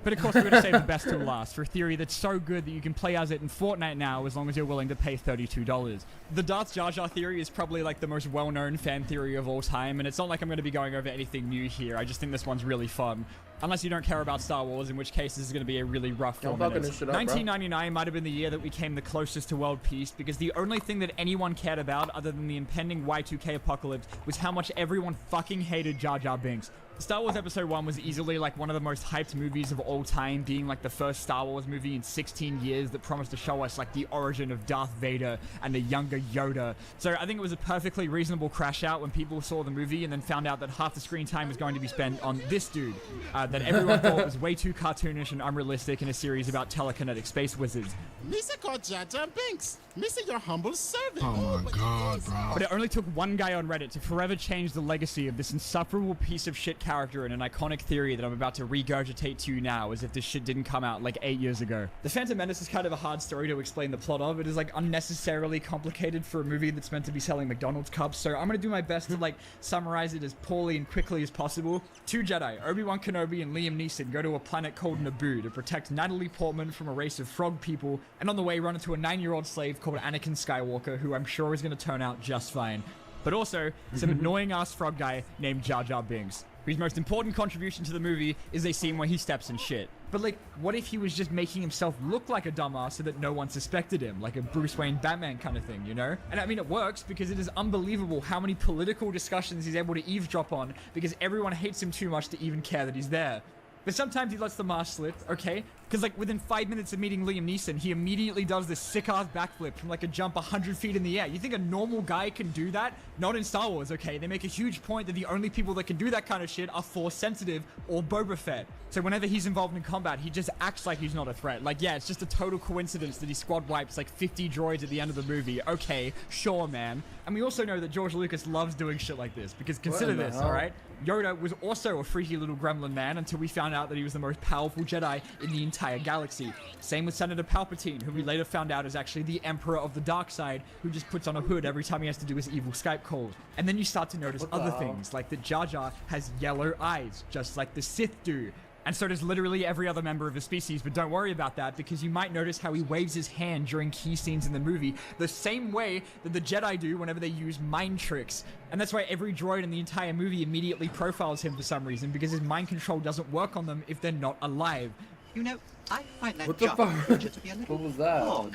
But of course, we're going to save the best till last for a theory that's so good that you can play as it in Fortnite now as long as you're willing to pay $32. The Darth Jar Jar theory is probably like the most well-known fan theory of all time, and it's not like I'm going to be going over anything new here. I just think this one's really fun. Unless you don't care about Star Wars, in which case this is going to be a really rough 4 minutes. 1999 might have been the year that we came the closest to world peace, because the only thing that anyone cared about other than the impending Y2K apocalypse was how much everyone fucking hated Jar Jar Binks. Star Wars Episode 1 was easily like one of the most hyped movies of all time, being like the first Star Wars movie in 16 years that promised to show us like the origin of Darth Vader and a younger Yoda. So I think it was a perfectly reasonable crash out when people saw the movie and then found out that half the screen time was going to be spent on this dude that everyone thought was way too cartoonish and unrealistic in a series about telekinetic space wizards. Misa called Jar Jar Binks. Misa, your humble servant. Oh my god, bro. But it only took one guy on Reddit to forever change the legacy of this insufferable piece of shit character and an iconic theory that I'm about to regurgitate to you now as if this shit didn't come out like 8 years ago. The Phantom Menace is kind of a hard story to explain the plot of. It is like unnecessarily complicated for a movie that's meant to be selling McDonald's cups, so I'm gonna do my best to like summarize it as poorly and quickly as possible. Two Jedi, Obi-Wan Kenobi and Liam Neeson, go to a planet called Naboo to protect Natalie Portman from a race of frog people, and on the way run into a 9-year-old slave called Anakin Skywalker, who I'm sure is going to turn out just fine. But also, some annoying-ass frog guy named Jar Jar Binks, whose most important contribution to the movie is a scene where he steps in shit. But like, what if he was just making himself look like a dumbass so that no one suspected him, like a Bruce Wayne Batman kind of thing, you know? And I mean, it works because it is unbelievable how many political discussions he's able to eavesdrop on because everyone hates him too much to even care that he's there. But sometimes he lets the mask slip, okay? Because like within 5 minutes of meeting Liam Neeson, he immediately does this sick-ass backflip from like a jump 100 feet in the air. You think a normal guy can do that? Not in Star Wars, okay? They make a huge point that the only people that can do that kind of shit are Force-sensitive or Boba Fett. So whenever he's involved in combat, he just acts like he's not a threat. Like, yeah, it's just a total coincidence that he squad wipes like 50 droids at the end of the movie. Okay, sure, man. And we also know that George Lucas loves doing shit like this, because consider this, alright? Yoda was also a freaky little gremlin man until we found out that he was the most powerful Jedi in the entire galaxy. Same with Senator Palpatine, who we later found out is actually the Emperor of the Dark Side, who just puts on a hood every time he has to do his evil Skype calls. And then you start to notice other things, like that Jar Jar has yellow eyes, just like the Sith do. And so does literally every other member of the species, but don't worry about that because you might notice how he waves his hand during key scenes in the movie the same way that the Jedi do whenever they use mind tricks. And that's why every droid in the entire movie immediately profiles him for some reason, because his mind control doesn't work on them if they're not alive. You know, I find that What the fuck? just to be a little What was that? odd.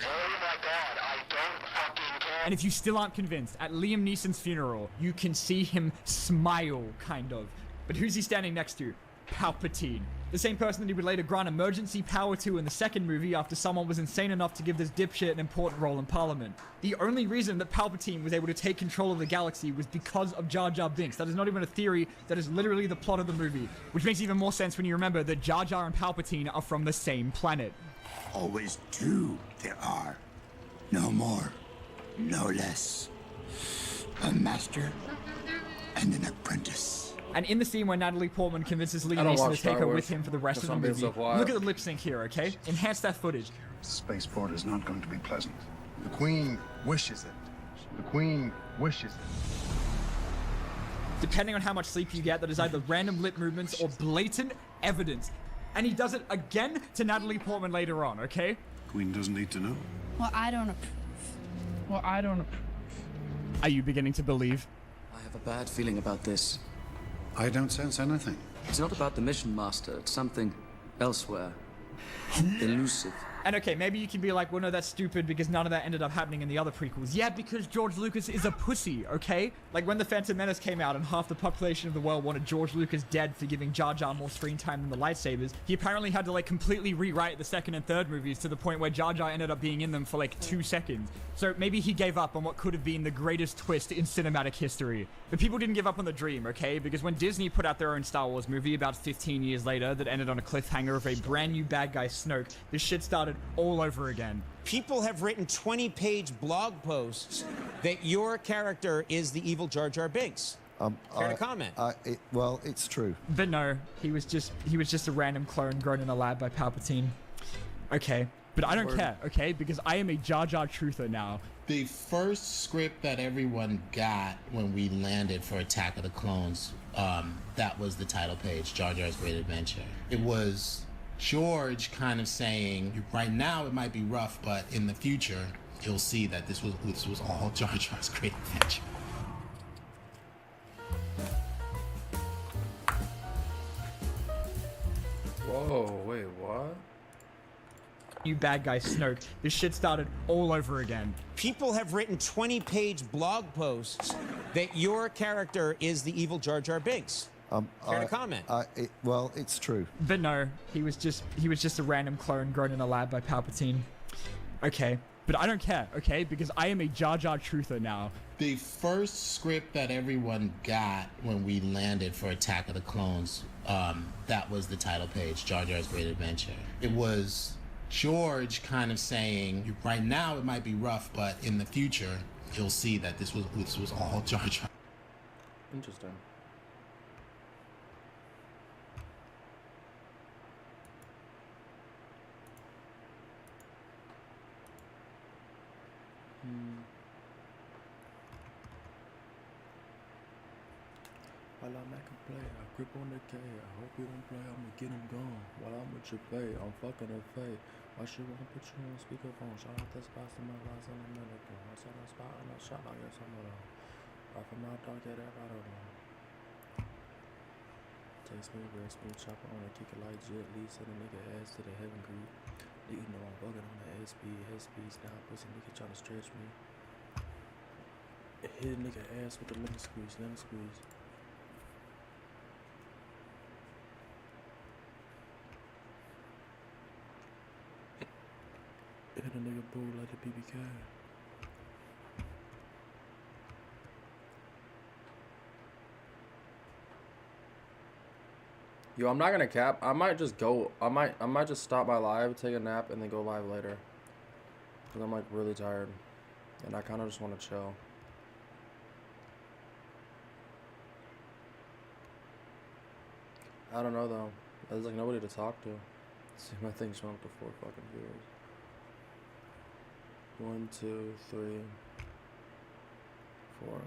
And if you still aren't convinced, at Liam Neeson's funeral, you can see him smile, kind of. But who's he standing next to? Palpatine. The same person that he would later grant emergency power to in the second movie after someone was insane enough to give this dipshit an important role in Parliament. The only reason that Palpatine was able to take control of the galaxy was because of Jar Jar Binks. That is not even a theory, that is literally the plot of the movie. Which makes even more sense when you remember that Jar Jar and Palpatine are from the same planet. Always two there are. No more, no less. A master and an apprentice. And in the scene where Natalie Portman convinces Liam I don't Neeson to watch take Star her Wars. with him for the rest That's of why the I'm being movie, so quiet. look at the lip sync here, okay? Enhance that footage. Spaceport is not going to be pleasant. The Queen wishes it. The Queen wishes it. Depending on how much sleep you get, that is either random lip movements or blatant evidence. And he does it again to Natalie Portman later on, okay? Queen doesn't need to know. Well, I don't approve. Well, I don't approve. Are you beginning to believe? I have a bad feeling about this. I don't sense anything. It's not about the mission master, it's something elsewhere. Elusive. And okay, maybe you can be like, well, no, that's stupid because none of that ended up happening in the other prequels. Yeah, because George Lucas is a pussy, okay? Like when The Phantom Menace came out and half the population of the world wanted George Lucas dead for giving Jar Jar more screen time than the lightsabers, he apparently had to like completely rewrite the second and third movies to the point where Jar Jar ended up being in them for like 2 seconds. So maybe he gave up on what could have been the greatest twist in cinematic history. But people didn't give up on the dream, okay? Because when Disney put out their own Star Wars movie about 15 years later that ended on a cliffhanger of a brand new bad guy Snoke, this shit started all over again. People have written 20-page blog posts that your character is the evil Jar Jar Binks. Care to comment? Well, it's true. But no, he was just a random clone grown in a lab by Palpatine. Okay, but I don't care, okay? Because I am a Jar Jar truther now. The first script that everyone got when we landed for Attack of the Clones, that was the title page, Jar Jar's Great Adventure. It was George kind of saying, right now it might be rough, but in the future, you'll see that this was all Jar Jar's Great Adventure. Whoa, wait, what? You bad guy Snoke. This shit started all over again. People have written 20-page blog posts that your character is the evil Jar Jar Binks. Care to comment? Well, it's true. But no, he was just a random clone grown in a lab by Palpatine. Okay, but I don't care, okay? Because I am a Jar Jar truther now. The first script that everyone got when we landed for Attack of the Clones, that was the title page, Jar Jar's Great Adventure. It was George kind of saying, right now it might be rough, but in the future, you'll see that this was all Jar Jar. Interesting. While I'm at play, I grip on the K. I hope you don't play, I'ma get him gone. While I'm with your pay, I'm fucking a fade. Why she wanna put you on speakerphone? Shout out the spots in my lies in a minute ago. I saw that spot and I shot like yes, I'm alone. Right from my dog, yeah, that right alone. Taste me, rest me, chopper on a kick it like Jet Li. Send a nigga ass to the heaven greed. You know I'm bugging on the SP, head speeds now. Pussy nigga trying to stretch me. Hit a nigga ass with the lemon squeeze, lemon squeeze. Hit a nigga bull like a BBK. Yo, I'm not gonna cap. I might just go. I might just stop my live, take a nap, and then go live later. Cause I'm like really tired, and I kind of just want to chill. I don't know though. There's like nobody to talk to. See, my thing shrunk to 4 fucking viewers. 1, 2, 3, 4.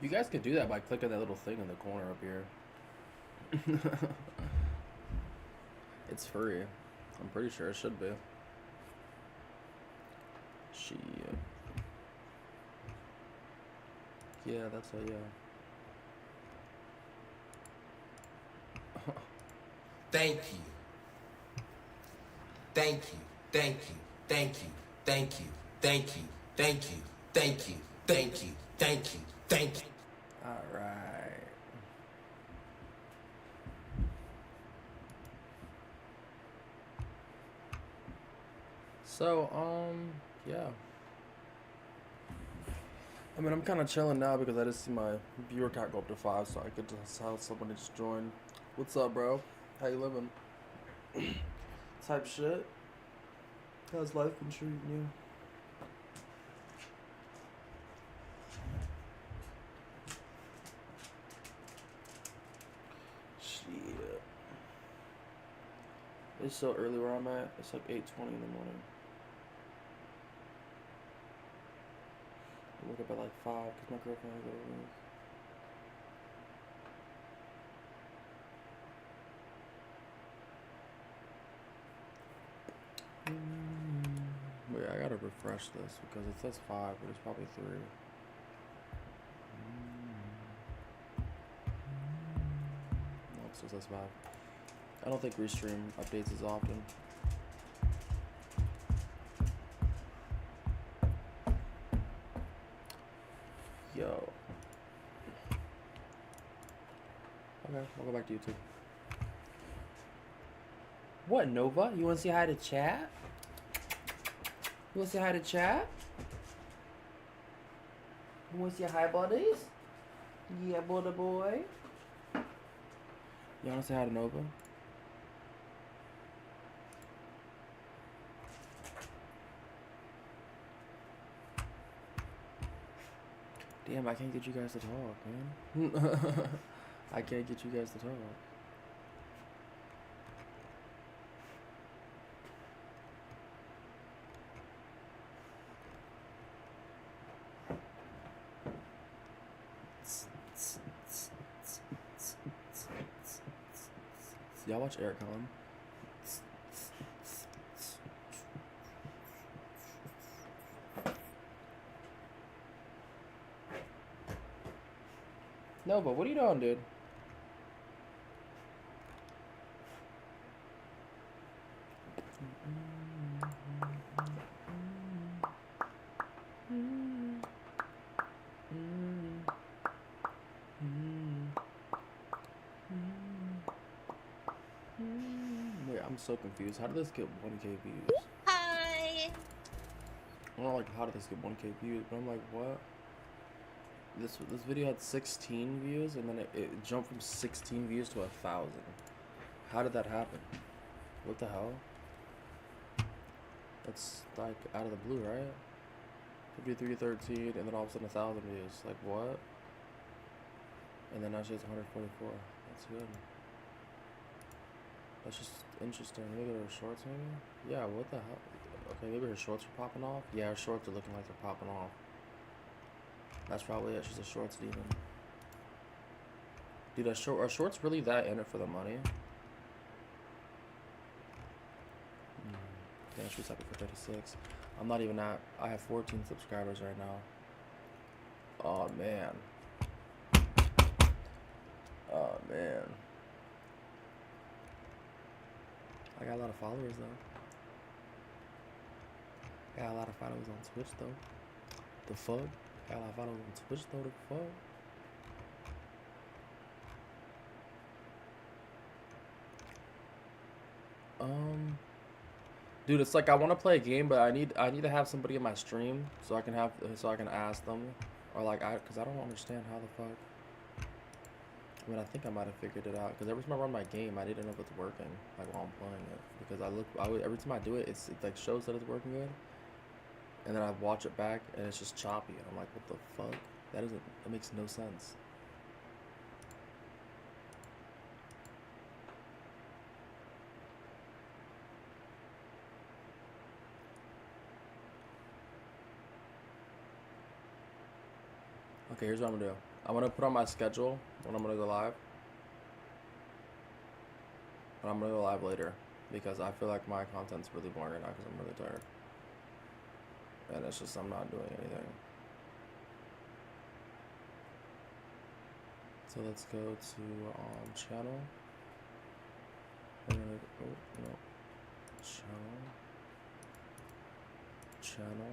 You guys could do that by clicking that little thing in the corner up here. It's free. I'm pretty sure it should be. Yeah, that's a yeah. Thank you. Thank you. Thank you. Thank you. Thank you. Thank you. Thank you. Thank you. Thank you. Thank you. Thank you. All right. So, yeah. I mean, I'm kind of chilling now because I just see my viewer count go up to 5, so I could just have somebody just join. What's up, bro? How you living? Type shit. How's life been treating you? Shit. It's so early where I'm at. It's like 8:20 in the morning. I woke up at like 5 because my girlfriend had to go to work. But yeah, I gotta refresh this because it says 5, but it's probably 3. Nope, so it says 5. I don't think Restream updates as often. Yo. Okay, we'll go back to YouTube. What, Nova? You wanna say hi to chat? You wanna say hi to chat? You wanna say hi, buddies? Yeah, buddy boy. You wanna say hi to Nova? Damn, I can't get you guys to talk, man. I can't get you guys to talk. Y'all watch Eric Collin? No, but what are you doing, dude? Wait, I'm so confused. How did this get 1K views? Hi. I'm not like, how did this get 1K views? But I'm like, what? This video had 16 views, and then it jumped from 16 views to 1,000. How did that happen? What the hell? That's like out of the blue, right? 5313, and then all of a sudden 1,000 views. Like what? And then now she has 144. That's good. That's just interesting. Maybe her shorts, maybe? Yeah, what the hell? Okay, maybe her shorts are popping off? Yeah, her shorts are looking like they're popping off. That's probably it. She's a shorts demon. Dude, are shorts really that in it for the money? Damn, she's happy for 36. I'm not even at. I have 14 subscribers right now. Oh, man. Oh, man. I got a lot of followers, though. Got a lot of followers on Twitch, though. The fuck? Got a lot of followers on Twitch, though. The fuck? Dude, it's like I want to play a game, but I need to have somebody in my stream so I can ask them, or like because I don't understand how the fuck. I mean, I think I might have figured it out because every time I run my game, I need to know if it's working, like while I'm playing it. Because every time I do it, it like shows that it's working good, and then I watch it back and it's just choppy, and I'm like, what the fuck? That makes no sense. Okay, here's what I'm gonna do. I'm gonna put on my schedule when I'm gonna go live. But I'm gonna go live later because I feel like my content's really boring right now because I'm really tired. And it's just I'm not doing anything. So let's go to channel. We're gonna channel. Channel.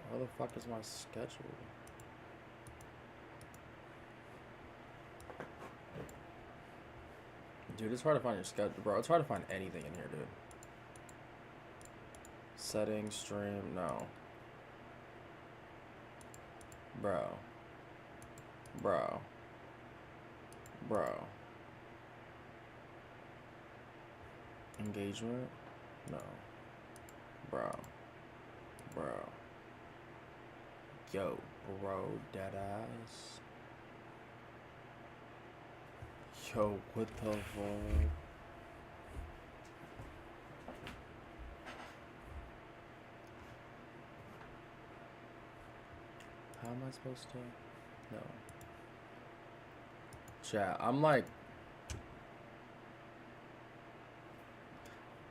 Where the fuck is my schedule? Dude, it's hard to find your schedule, bro. It's hard to find anything in here, dude. Settings, stream, no. Bro. Engagement? No. Bro. Yo, bro, deadass. Yo, what the fuck? How am I supposed to? No. Chat, I'm like...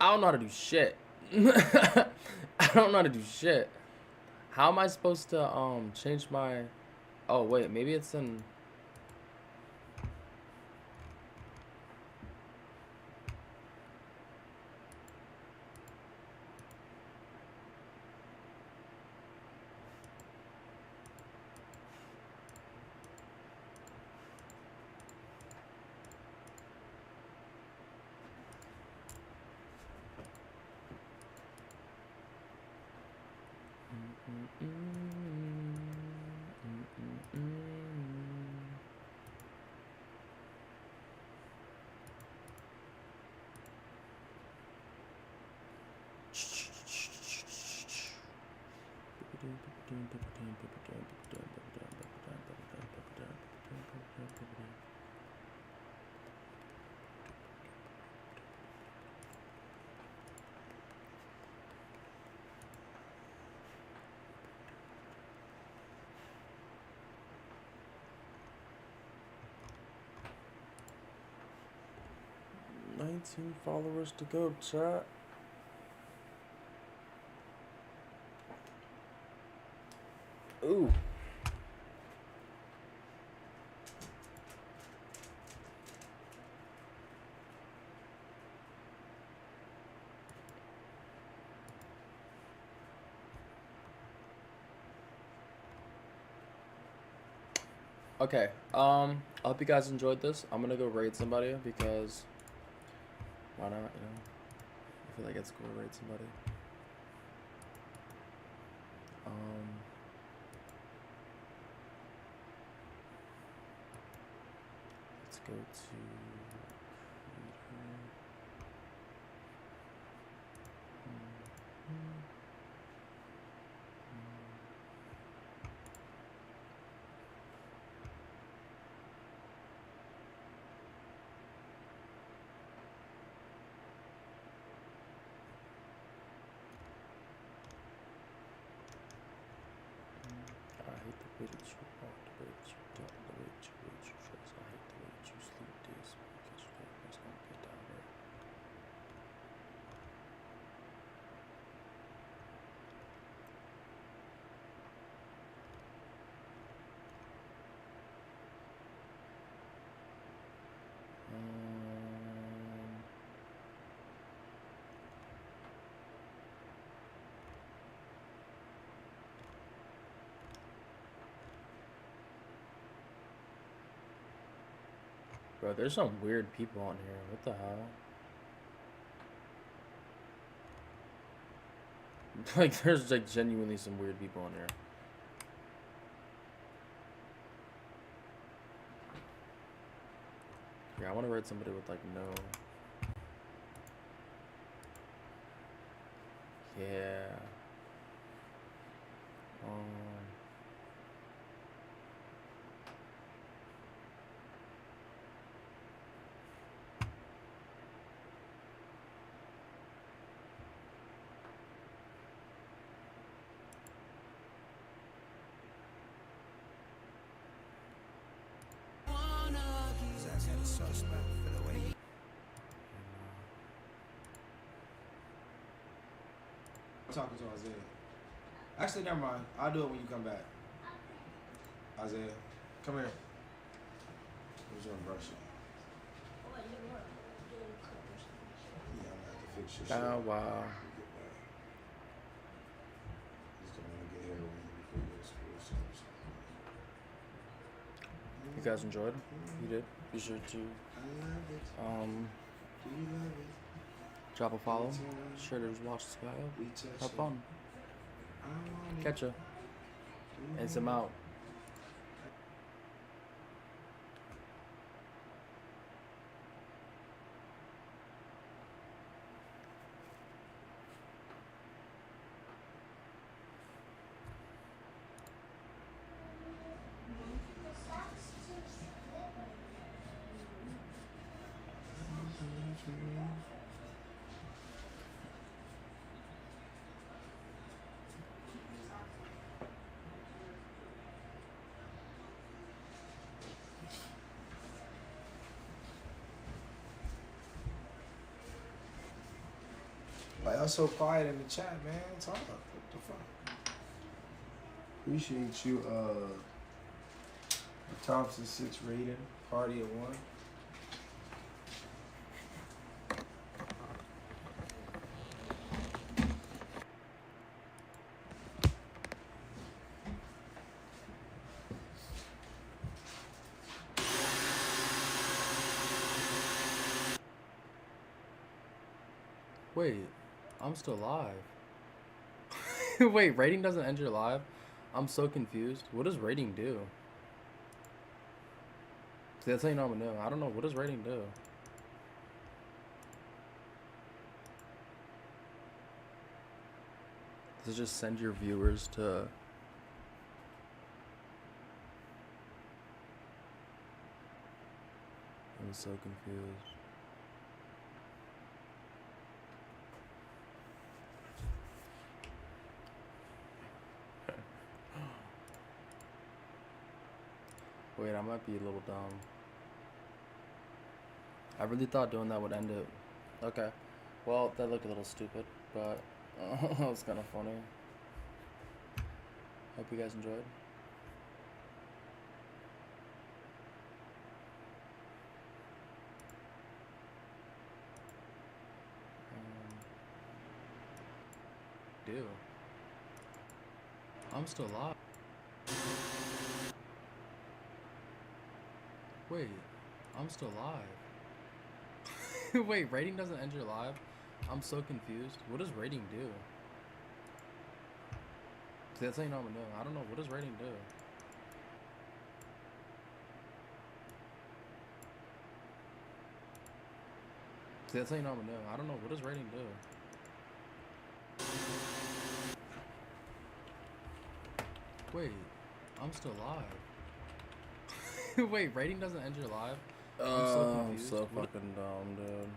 I don't know how to do shit. I don't know how to do shit. How am I supposed to change my... Oh, wait, maybe it's in... $19 followers to go, chat. Ooh. Okay, I hope you guys enjoyed this. I'm gonna go raid somebody because why not, you know? I feel like it's cool to raid somebody. Let's go to I hate the way that you walk, the way that you talk, the way that you dress. I hate the way that you sleep this because you know it's gonna get down there. Bro, there's some weird people on here. What the hell? Like, there's like genuinely some weird people on here. Yeah, I want to raid somebody with like no. Yeah. I'm talking to Isaiah. Actually, never mind. I'll do it when you come back. Isaiah, come here. I'm just gonna brush it. Yeah, I'm gonna have to fix your shit. Oh, wow. Just don't wanna get here before you go to school. You guys enjoyed? You did? Be sure to drop a follow. Sure to watch this guy. Have fun. Catch ya. And some out. Like, I'm so quiet in the chat, man. Talk. What the fuck? Appreciate you, the Thompson 6 rating, party at 1. Wait, I'm still live. Wait, rating doesn't end your live? I'm so confused. What does rating do? See, that's how you know I'm new. I don't know. What does rating do? Does it just send your viewers to... I'm so confused. Wait, I might be a little dumb. I really thought doing that would end it. Okay. Well, that looked a little stupid, but that was kind of funny. Hope you guys enjoyed. Dude. I'm still alive. Wait, I'm still live. Wait, rating doesn't end your live? I'm so confused. What does rating do? See, that's how you know I'm doing. I don't know. What does rating do? See, that's how you know I'm doing. I don't know. What does rating do? Wait, I'm still live. Wait, rating doesn't end your live? I'm so confused. I'm so fucking dumb, dude.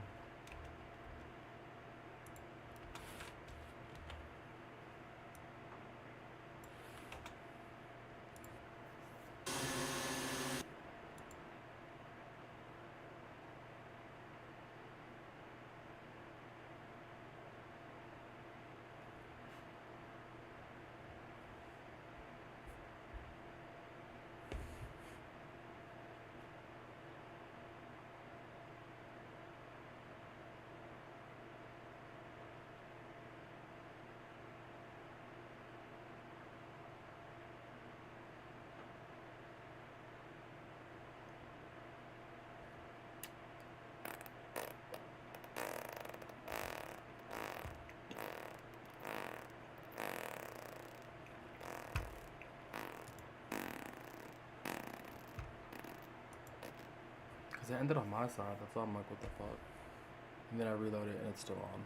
Cause it ended on my side. That's why I'm like, what the fuck? And then I reload it and it's still on.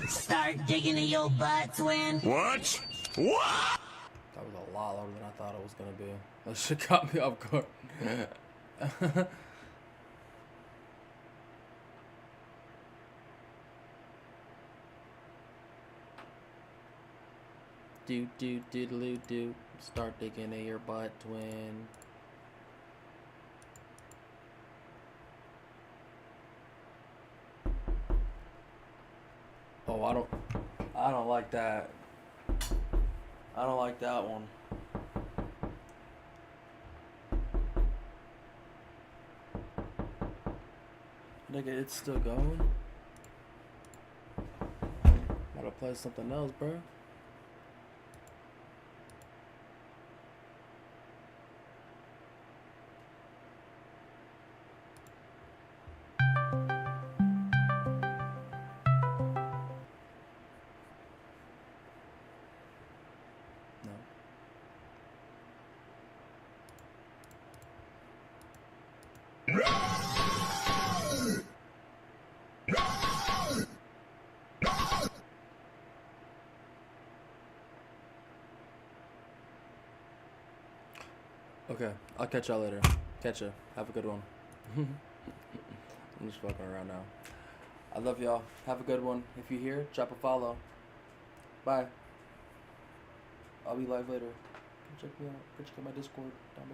Start digging in your butt, twin. What? What? That was a lot louder than I thought it was gonna be. That shit caught me off guard. Do do doodaloo do. Start digging in your butt, twin. Oh, I don't like that. I don't like that one. Nigga, it's still going. Gotta play something else, bro. Okay, I'll catch y'all later. Catch ya. Have a good one. I'm just fucking around now. I love y'all. Have a good one. If you're here, drop a follow. Bye. I'll be live later. Check me out. Check out my Discord down below.